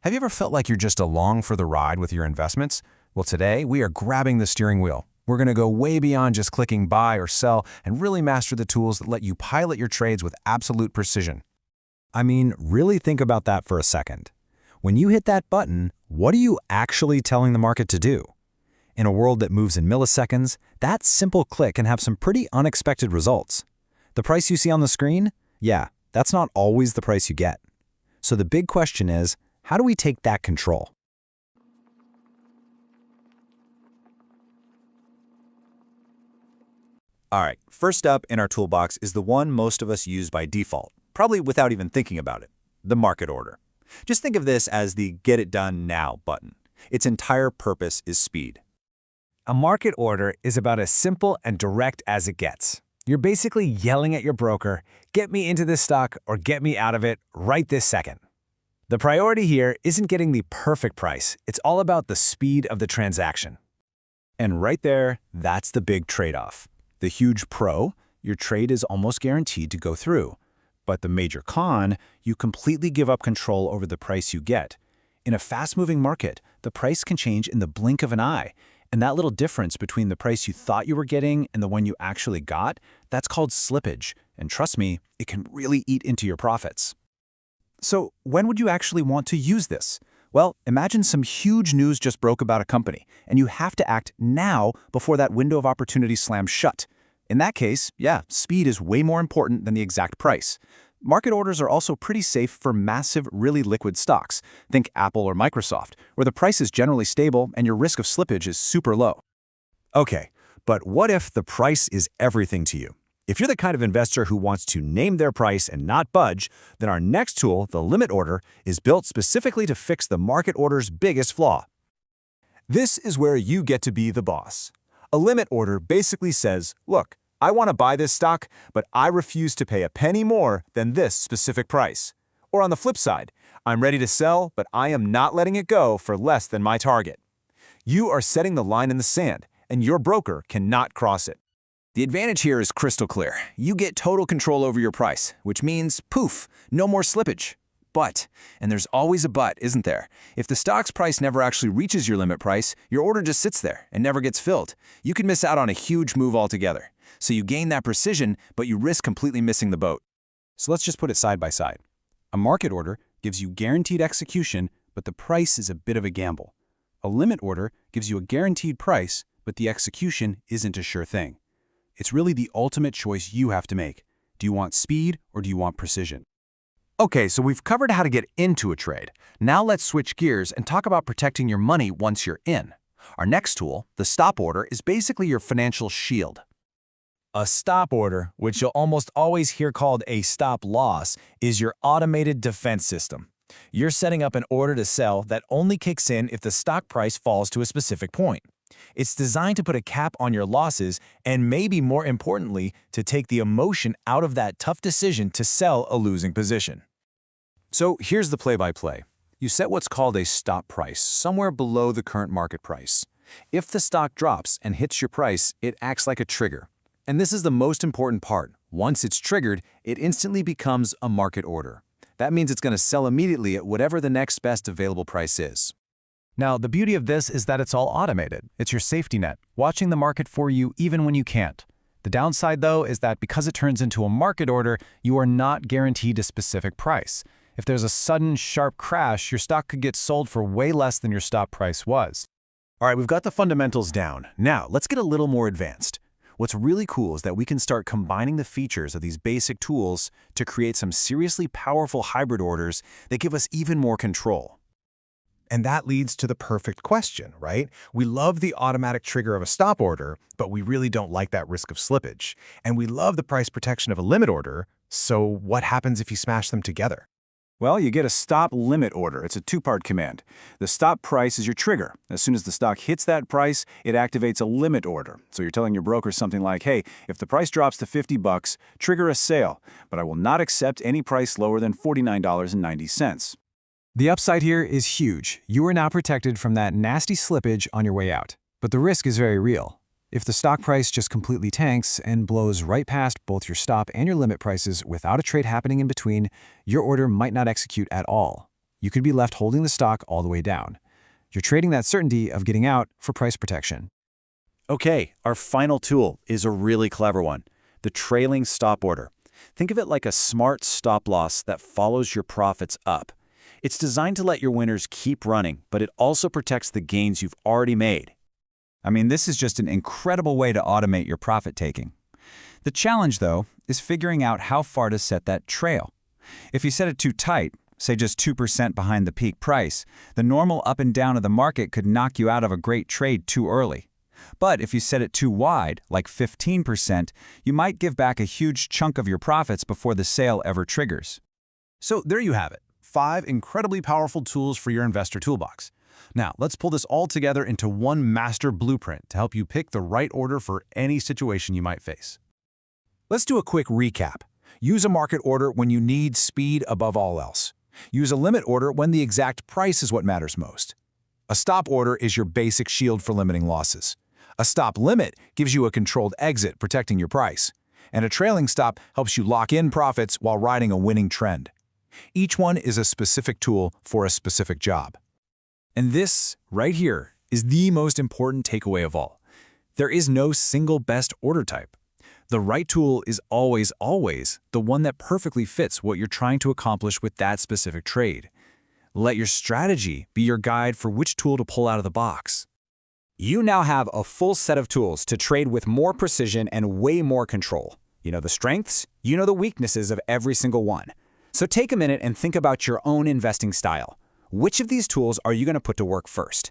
Have you ever felt like you're just along for the ride with your investments? Well, today we are grabbing the steering wheel. We're going to go way beyond just clicking buy or sell and really master the tools that let you pilot your trades with absolute precision. I mean, really think about that for a second. When you hit that button, what are you actually telling the market to do? In a world that moves in milliseconds, that simple click can have some pretty unexpected results. The price you see on the screen? Yeah, that's not always the price you get. So the big question is, how do we take that control? All right, first up in our toolbox is the one most of us use by default, probably without even thinking about it, the market order. Just think of this as the Get It Done Now button. Its entire purpose is speed. A market order is about as simple and direct as it gets. You're basically yelling at your broker, get me into this stock or get me out of it right this second. The priority here isn't getting the perfect price. It's all about the speed of the transaction. And right there, that's the big trade-off. The huge pro, your trade is almost guaranteed to go through. But the major con, you completely give up control over the price you get. In a fast-moving market, the price can change in the blink of an eye. And that little difference between the price you thought you were getting and the one you actually got, that's called slippage. And trust me, it can really eat into your profits. So when would you actually want to use this? Well, imagine some huge news just broke about a company, and you have to act now before that window of opportunity slams shut. In that case, yeah, speed is way more important than the exact price. Market orders are also pretty safe for massive, really liquid stocks. Think Apple or Microsoft, where the price is generally stable and your risk of slippage is super low. Okay, but what if the price is everything to you? If you're the kind of investor who wants to name their price and not budge, then our next tool, the limit order, is built specifically to fix the market order's biggest flaw. This is where you get to be the boss. A limit order basically says, look, I want to buy this stock, but I refuse to pay a penny more than this specific price. Or on the flip side, I'm ready to sell, but I am not letting it go for less than my target. You are setting the line in the sand, and your broker cannot cross it. The advantage here is crystal clear. You get total control over your price, which means, poof, no more slippage. But, and there's always a but, isn't there? If the stock's price never actually reaches your limit price, your order just sits there and never gets filled. You can miss out on a huge move altogether. So you gain that precision, but you risk completely missing the boat. So let's just put it side by side. A market order gives you guaranteed execution, but the price is a bit of a gamble. A limit order gives you a guaranteed price, but the execution isn't a sure thing. It's really the ultimate choice you have to make. Do you want speed or do you want precision? Okay, so we've covered how to get into a trade. Now let's switch gears and talk about protecting your money once you're in. Our next tool, the stop order, is basically your financial shield. A stop order, which you'll almost always hear called a stop loss, is your automated defense system. You're setting up an order to sell that only kicks in if the stock price falls to a specific point. It's designed to put a cap on your losses and maybe more importantly, to take the emotion out of that tough decision to sell a losing position. So here's the play-by-play. You set what's called a stop price, somewhere below the current market price. If the stock drops and hits your price, it acts like a trigger. And this is the most important part. Once it's triggered, it instantly becomes a market order. That means it's going to sell immediately at whatever the next best available price is. Now, the beauty of this is that it's all automated. It's your safety net, watching the market for you even when you can't. The downside, though, is that because it turns into a market order, you are not guaranteed a specific price. If there's a sudden, sharp crash, your stock could get sold for way less than your stop price was. All right, we've got the fundamentals down. Now, let's get a little more advanced. What's really cool is that we can start combining the features of these basic tools to create some seriously powerful hybrid orders that give us even more control. And that leads to the perfect question, right? We love the automatic trigger of a stop order, but we really don't like that risk of slippage. And we love the price protection of a limit order, so what happens if you smash them together? Well, you get a stop limit order. It's a two-part command. The stop price is your trigger. As soon as the stock hits that price, it activates a limit order. So you're telling your broker something like, hey, if the price drops to $50, trigger a sale, but I will not accept any price lower than $49.90. The upside here is huge. You are now protected from that nasty slippage on your way out. But the risk is very real. If the stock price just completely tanks and blows right past both your stop and your limit prices without a trade happening in between, your order might not execute at all. you could be left holding the stock all the way down. You're trading that certainty of getting out for price protection. Okay, our final tool is a really clever one, the trailing stop order. Think of it like a smart stop loss that follows your profits up. It's designed to let your winners keep running, but it also protects the gains you've already made. I mean, this is just an incredible way to automate your profit taking. The challenge, though, is figuring out how far to set that trail. If you set it too tight, say just 2% behind the peak price, the normal up and down of the market could knock you out of a great trade too early. But if you set it too wide, like 15%, you might give back a huge chunk of your profits before the sale ever triggers. So there you have it, 5 incredibly powerful tools for your investor toolbox. Now, let's pull this all together into one master blueprint to help you pick the right order for any situation you might face. Let's do a quick recap. Use a market order when you need speed above all else. Use a limit order when the exact price is what matters most. A stop order is your basic shield for limiting losses. A stop limit gives you a controlled exit, protecting your price. And a trailing stop helps you lock in profits while riding a winning trend. Each one is a specific tool for a specific job. And this, right here, is the most important takeaway of all. There is no single best order type. The right tool is always the one that perfectly fits what you're trying to accomplish with that specific trade. Let your strategy be your guide for which tool to pull out of the box. You now have a full set of tools to trade with more precision and way more control. You know the strengths, you know the weaknesses of every single one. So take a minute and think about your own investing style. Which of these tools are you going to put to work first?